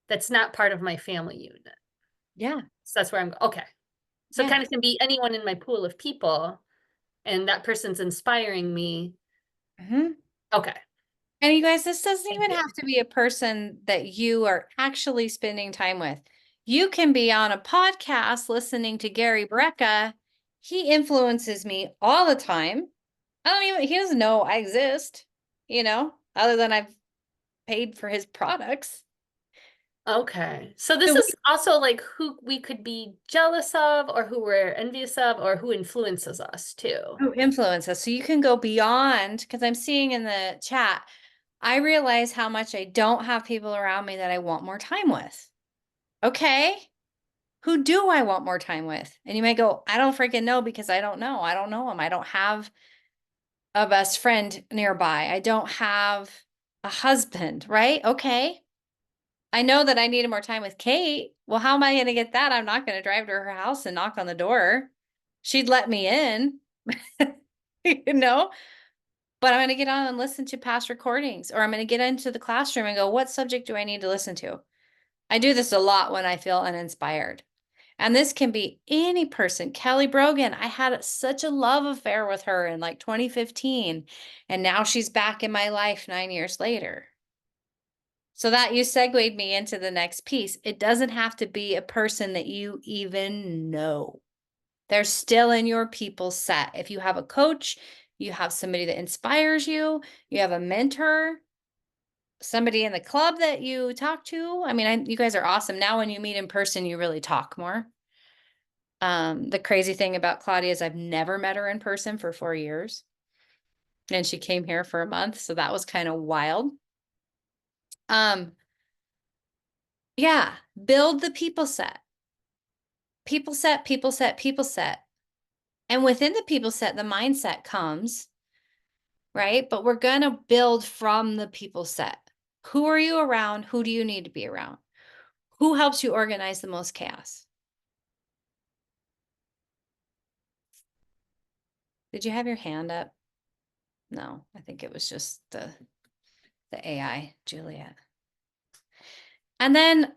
that's not part of my family unit. Yeah. So that's where I'm, okay. So Yeah. it kind of can be anyone in my pool of people, and that person's inspiring me. Mm-hmm. Okay. And you guys, this doesn't Thank even you. have to be a person that you are actually spending time with. You can be on a podcast listening to Gary Brecka. He influences me all the time. He doesn't know I exist, other than I've paid for his products. Okay. So this So is also like who we could be jealous of or who we're envious of or who influences us too. who influence us. So you can go beyond, because I'm seeing in the chat, I realize how much I don't have people around me that I want more time with. Okay. Who do I want more time with? And you may go, I don't freaking know because I don't know. I don't know them. I don't have a best friend nearby. I don't have a husband, right? Okay. I know that I needed more time with Kate. Well, how am I going to get that? I'm not going to drive to her house and knock on the door. She'd let me in, you know, but I'm going to get on and listen to past recordings, or I'm going to get into the classroom and go, what subject do I need to listen to? I do this a lot when I feel uninspired. And this can be any person. Kelly Brogan, I had such a love affair with her in like 2015. And now she's back in my life 9 years later. So that you segued me into the next piece. It doesn't have to be a person that you even know. They're still in your people set. If you have a coach, you have somebody that inspires you, you have a mentor, somebody in the club that you talk to. I mean, you guys are awesome. Now when you meet in person, you really talk more. The crazy thing about Claudia is I've never met her in person for 4 years. And she came here for a month, so that was kind of wild. Yeah, build the people set. People set, people set, people set. And within the people set, the mindset comes, right? But we're going to build from the people set. Who are you around? Who do you need to be around? Who helps you organize the most chaos? Did you have your hand up? No, I think it was just the AI, Juliet. And then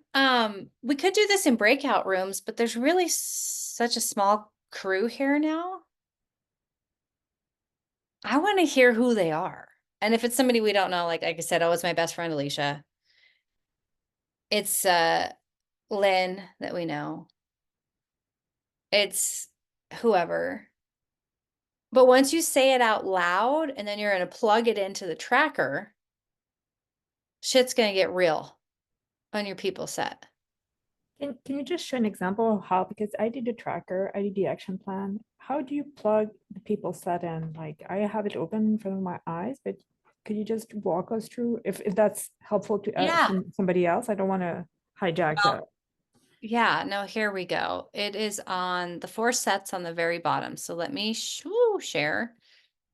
we could do this in breakout rooms, but there's really such a small crew here now. I want to hear who they are. And if it's somebody we don't know, like I said, oh, it's my best friend, Alicia. It's Lynn that we know. It's whoever. But once you say it out loud and then you're going to plug it into the tracker, shit's going to get real on your people set. Can you just show an example of how, because I did a tracker, I did the action plan. How do you plug the people set in? Like I have it open in front of my eyes, but could you just walk us through if that's helpful to Yeah. somebody else? I don't want to hijack that. Yeah, no, here we go. It is on the 4 sets on the very bottom. So let me share.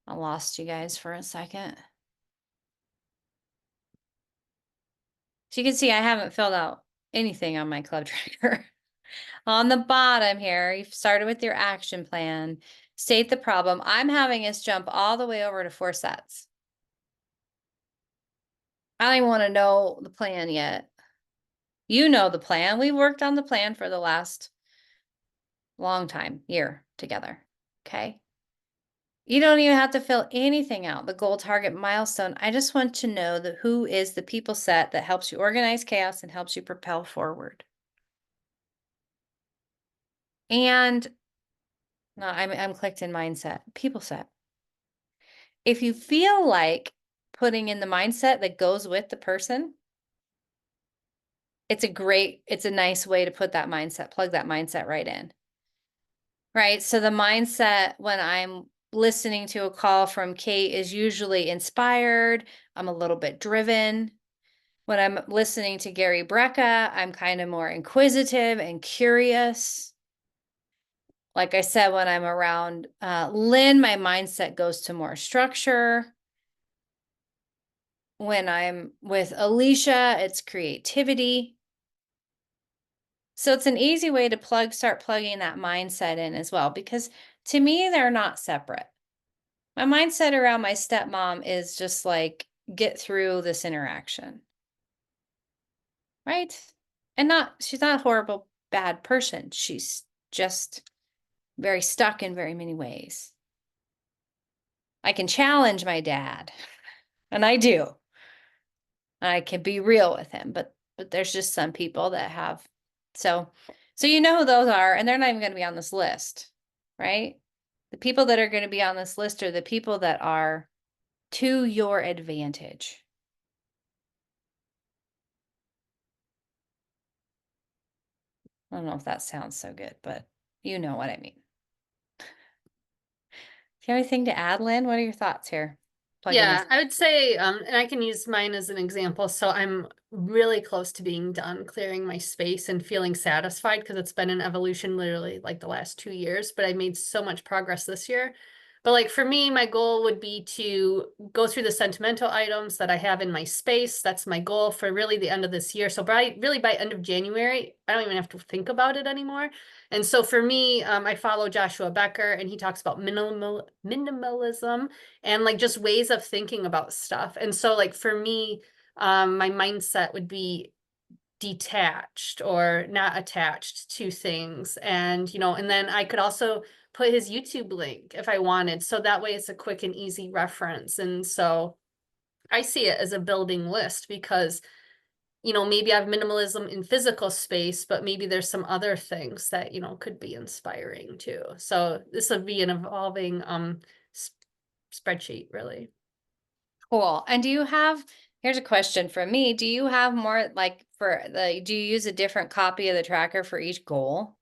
I lost you guys for a second. So you can see I haven't filled out anything on my club tracker. On the bottom here, you've started with your action plan, state the problem. I'm having us jump all the way over to 4 sets. I don't even want to know the plan yet. You know the plan. We worked on the plan for the last long time, year together. Okay. You don't even have to fill anything out, the goal, target, milestone. I just want to know that who is the people set that helps you organize chaos and helps you propel forward. And no, I'm clicked in mindset, people set. If you feel like putting in the mindset that goes with the person, it's a nice way to put that mindset, plug that mindset right in. Right. So the mindset when I'm listening to a call from Kate is usually inspired. I'm a little bit driven. When I'm listening to Gary Brecka, I'm kind of more inquisitive and curious. Like I said, when I'm around Lynn, my mindset goes to more structure. When I'm with Alicia, it's creativity. So it's an easy way to start plugging that mindset in as well, because to me, they're not separate. My mindset around my stepmom is just like, get through this interaction. Right? And she's not a horrible, bad person. She's just very stuck in very many ways. I can challenge my dad, and I do. I can be real with him, but there's just some people that have, so you know who those are, and they're not even going to be on this list, right? The people that are going to be on this list are the people that are to your advantage. I don't know if that sounds so good, but you know what I mean. Do you have anything to add, Lynn? What are your thoughts here? Plugging Yeah, this- I would say, and I can use mine as an example. So I'm really close to being done clearing my space and feeling satisfied because it's been an evolution literally like the last 2 years, but I made so much progress this year. But like for me, my goal would be to go through the sentimental items that I have in my space. That's my goal for really the end of this year. So by end of January, I don't even have to think about it anymore. And so for me, I follow Joshua Becker, and he talks about minimalism and like just ways of thinking about stuff. And so like for me, my mindset would be detached or not attached to things. And, and then I could also put his YouTube link if I wanted. So that way it's a quick and easy reference. And so I see it as a building list because, maybe I have minimalism in physical space, but maybe there's some other things that, could be inspiring too. So this would be an evolving spreadsheet, really. Cool. And here's a question from me. Do you have more like do you use a different copy of the tracker for each goal?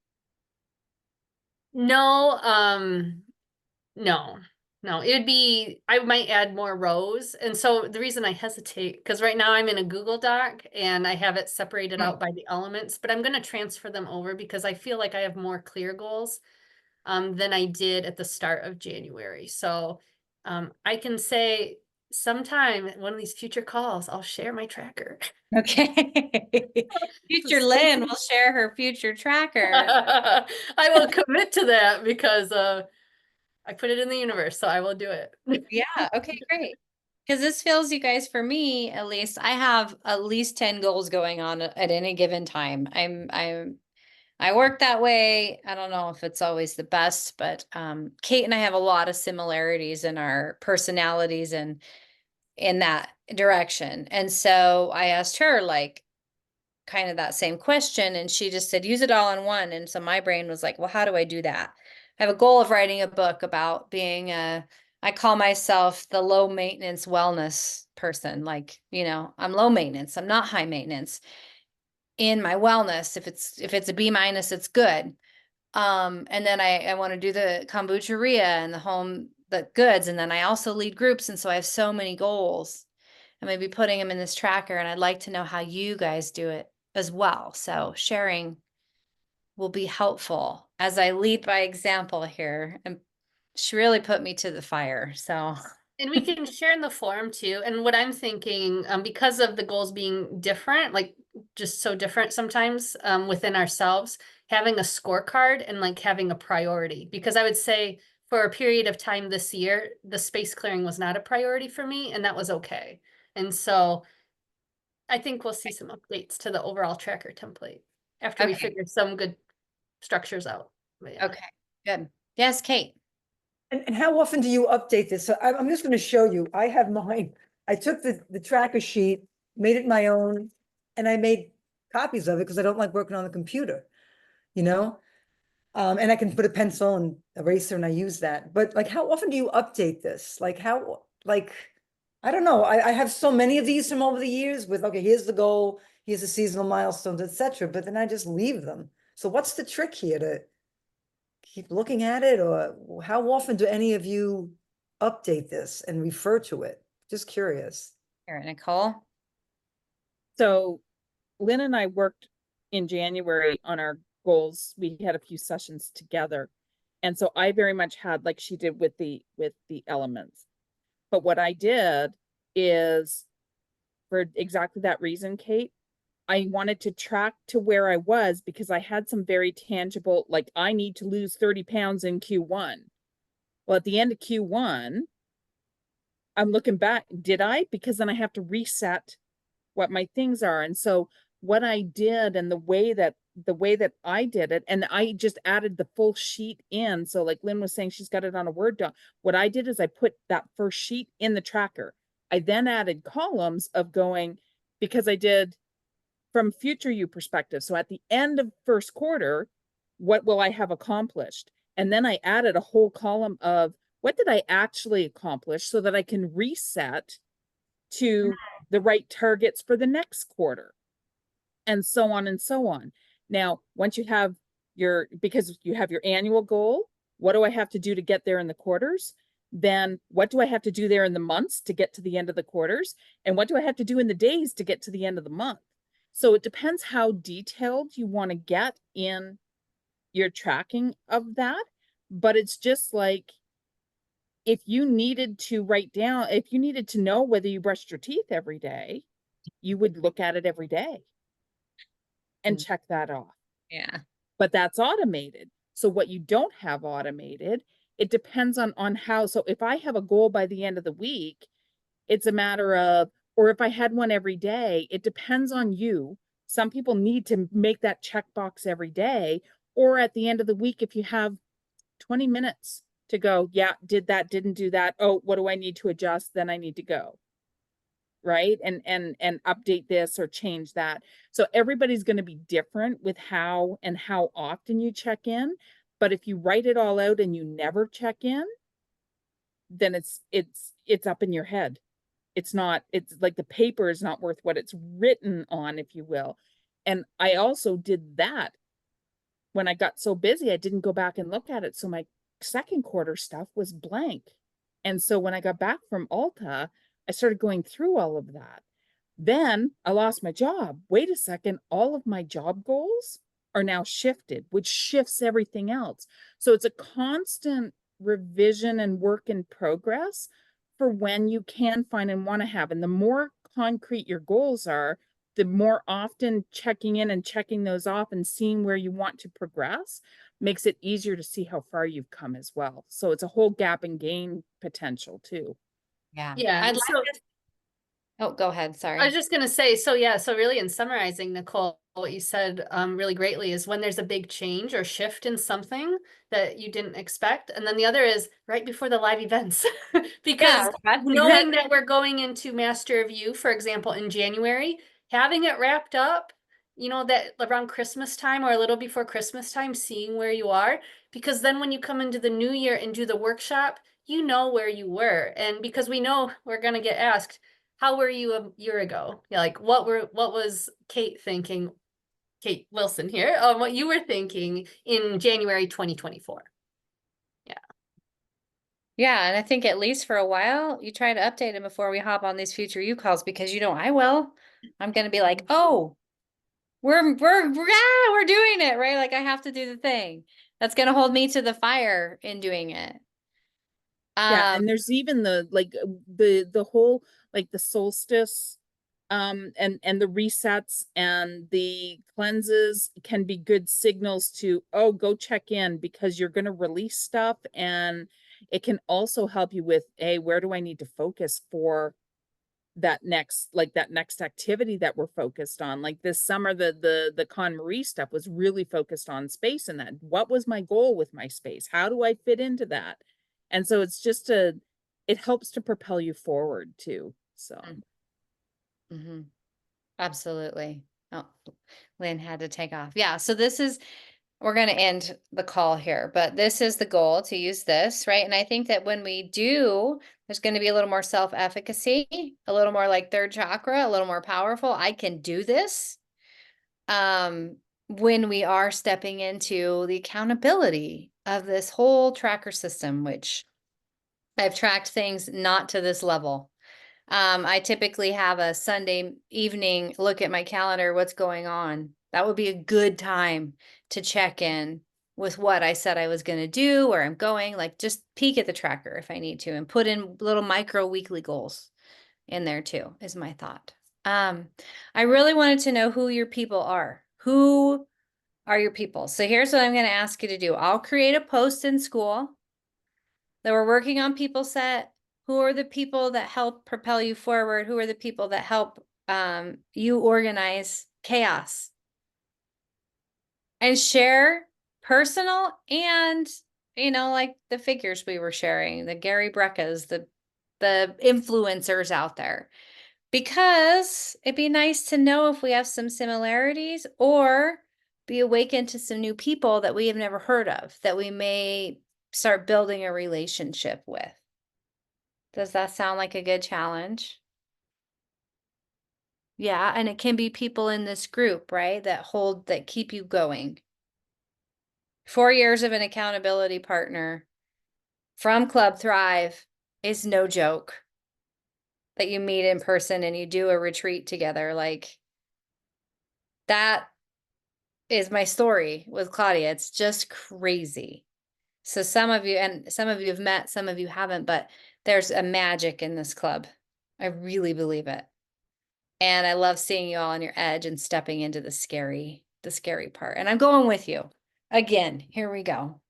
No, no, it would be, I might add more rows. And so the reason I hesitate, because right now I'm in a Google Doc and I have it separated out by the elements, but I'm going to transfer them over because I feel like I have more clear goals than I did at the start of January. So I can say sometime in one of these future calls, I'll share my tracker. Okay. Future Lynn will share her future tracker. I will commit to that because I put it in the universe, so I will do it. Yeah. Okay, great. Because this feels, you guys, for me, at least, I have at least 10 goals going on at any given time. I work that way. I don't know if it's always the best, but Kate and I have a lot of similarities in our personalities and in that direction. And so I asked her like kind of that same question, and she just said, use it all in one. And so my brain was like, well, how do I do that? I have a goal of writing a book about being I call myself the low maintenance wellness person. Like, I'm low maintenance. I'm not high maintenance in my wellness. If it's a B-, it's good. And then I want to do the kombucheria and the goods. And then I also lead groups. And so I have so many goals. I may be putting them in this tracker, and I'd like to know how you guys do it as well. So sharing will be helpful as I lead by example here. And she really put me to the fire. So And we can share in the forum too. And what I'm thinking, because of the goals being different, like just so different sometimes within ourselves, having a scorecard and like having a priority. Because I would say for a period of time this year, the space clearing was not a priority for me, and that was okay. And so I think we'll see some updates to the overall tracker template after we Okay. figure some good structures out. But yeah. Okay, good. Yes, Kate. And how often do you update this? So I'm just going to show you. I have mine. I took the tracker sheet, made it my own, and I made copies of it because I don't like working on the computer, you know? And I can put a pencil and eraser and I use that. But like, how often do you update this? Like I don't know. I have so many of these from over the years with, okay, here's the goal, here's the seasonal milestones, etc. But then I just leave them. So what's the trick here to keep looking at it, or how often do any of you update this and refer to it? Just curious. Here, Nicole. So Lynn and I worked in January on our goals. We had a few sessions together. And so I very much had, like she did with the elements. But what I did is, for exactly that reason, Kate, I wanted to track to where I was because I had some very tangible, like I need to lose 30 pounds in Q1. Well, at the end of Q1, I'm looking back, did I? Because then I have to reset what my things are. And so what I did and the way that I did it, and I just added the full sheet in. So like Lynn was saying, she's got it on a Word doc. What I did is I put that first sheet in the tracker. I then added columns of going, because I did from future you perspective. So at the end of first quarter, what will I have accomplished? And then I added a whole column of what did I actually accomplish so that I can reset to the right targets for the next quarter, and so on and so on. Now, once you have because you have your annual goal, what do I have to do to get there in the quarters? Then what do I have to do there in the months to get to the end of the quarters? And what do I have to do in the days to get to the end of the month? So it depends how detailed you want to get in your tracking of that. But it's just like, if you needed to know whether you brushed your teeth every day, you would look at it every day and check that off. Yeah. But that's automated. So what you don't have automated, it depends on how. So if I have a goal by the end of the week, it's a matter of, or if I had one every day, it depends on you. Some people need to make that checkbox every day, or at the end of the week, if you have 20 minutes to go, yeah, did that, didn't do that. Oh, what do I need to adjust? Then I need to go. Right. And update this or change that. So everybody's going to be different with how and how often you check in. But if you write it all out and you never check in, then it's up in your head. It's like the paper is not worth what it's written on, if you will. And I also did that when I got so busy, I didn't go back and look at it. So my second quarter stuff was blank. And so when I got back from Ulta, I started going through all of that. Then I lost my job. Wait a second, all of my job goals are now shifted, which shifts everything else. So it's a constant revision and work in progress for when you can find and want to have. And the more concrete your goals are, the more often checking in and checking those off and seeing where you want to progress makes it easier to see how far you've come as well. So it's a whole gap and gain potential too. Yeah. Yeah. I'd and like so to. Oh, go ahead. I Sorry. was just going to say, so really in summarizing, Nicole, what you said really greatly is when there's a big change or shift in something that you didn't expect. And then the other is right before the live events, because that's knowing that we're going into Master of You, for example, in January, having it wrapped up, that around Christmas time or a little before Christmas time, seeing where you are, because then when you come into the new year and do the workshop, you know where you were. And because we know we're going to get asked, how were you a year ago? Yeah, like what was Kate thinking? Kate Wilson here, what you were thinking in January 2024. Yeah, and I think at least for a while, you try to update them before we hop on these future you calls, because I will. I'm gonna be like, oh, we're doing it, right? Like I have to do the thing. That's gonna hold me to the fire in doing it. Yeah, and there's even the whole like the solstice and the resets and the cleanses can be good signals to, oh, go check in, because you're going to release stuff. And it can also help you with, where do I need to focus for that next activity that we're focused on? Like this summer, the Con Marie stuff was really focused on space, and that what was my goal with my space? How do I fit into that? And so it's just it helps to propel you forward too. So Absolutely. Oh, Lynn had to take off. Yeah. So we're going to end the call here, but this is the goal, to use this, right? And I think that when we do, there's going to be a little more self-efficacy, a little more like third chakra, a little more powerful. I can do this. When we are stepping into the accountability of this whole tracker system, which I've tracked things not to this level. I typically have a Sunday evening look at my calendar, what's going on. That would be a good time to check in with what I said I was going to do, where I'm going, like just peek at the tracker if I need to, and put in little micro weekly goals in there too, is my thought. I really wanted to know who your people are. Who are your people? So here's what I'm going to ask you to do. I'll create a post in school that we're working on people set. Who are the people that help propel you forward? Who are the people that help you organize chaos? And share personal and, like the figures we were sharing, the Gary Breckas, the influencers out there. Because it'd be nice to know if we have some similarities or be awakened to some new people that we have never heard of, that we may start building a relationship with. Does that sound like a good challenge? Yeah, and it can be people in this group, right? That keep you going. 4 years of an accountability partner from Club Thrive is no joke. That you meet in person and you do a retreat together. Like, that is my story with Claudia. It's just crazy. So some of you have met, some of you haven't, but there's a magic in this club. I really believe it. And I love seeing you all on your edge and stepping into the scary part. And I'm going with you. Again, here we go.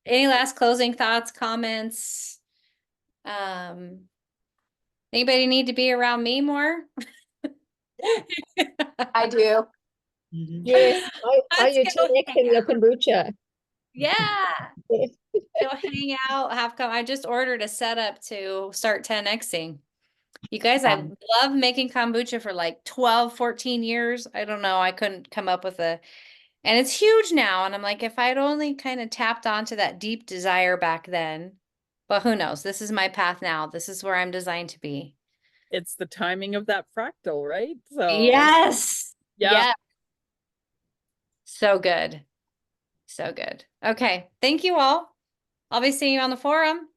Any last closing thoughts, comments? Anybody need to be around me more? I do. Yes. Are Let's you go two next hang in your out. kombucha? Yeah. Go hang out, I just ordered a setup to start 10xing. You guys, I love making kombucha for like 12, 14 years. I don't know. I couldn't come up with and it's huge now. And I'm like, if I'd only kind of tapped onto that deep desire back then, but who knows? This is my path now. This is where I'm designed to be. It's the timing of that fractal, right? So Yes. yeah. Yeah. So good. So good. Okay. Thank you all. I'll be seeing you on the forum.